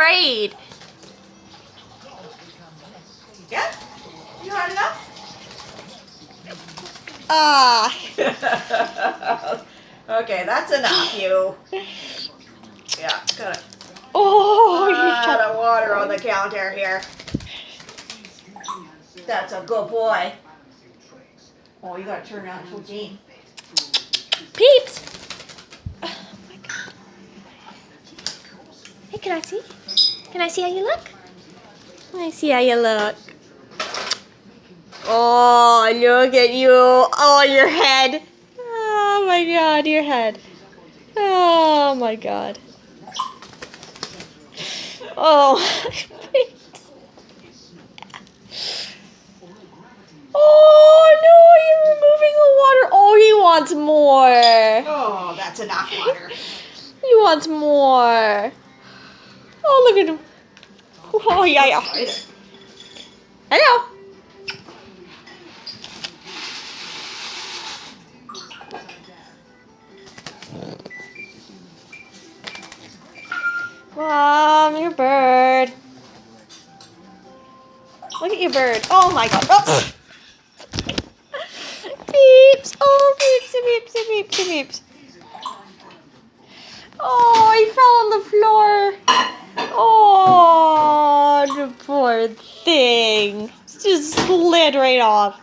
afraid. Yeah? You had enough? Ah. Okay, that's enough, you. Yeah, got a Oh, you lot shut of water on the counter here. That's a good boy. Oh, you gotta turn around to Jean. Peeps. Oh my God. Hey, can I see? Can I see how you look? Can I see how you look? Oh, look at you. Oh, your head. Oh my God, your head. Oh my God. Oh. Oh no, you're removing the water. Oh, he wants more. Oh, that's enough water. He wants more. Oh, look at him. Oh, yeah, yeah. Hello. Mom, your bird. Look at your bird. Oh my God. Oh. Peeps. Oh, peeps, peeps, peeps, peeps. Oh, he fell on the floor. Oh, the poor thing. Just slid right off.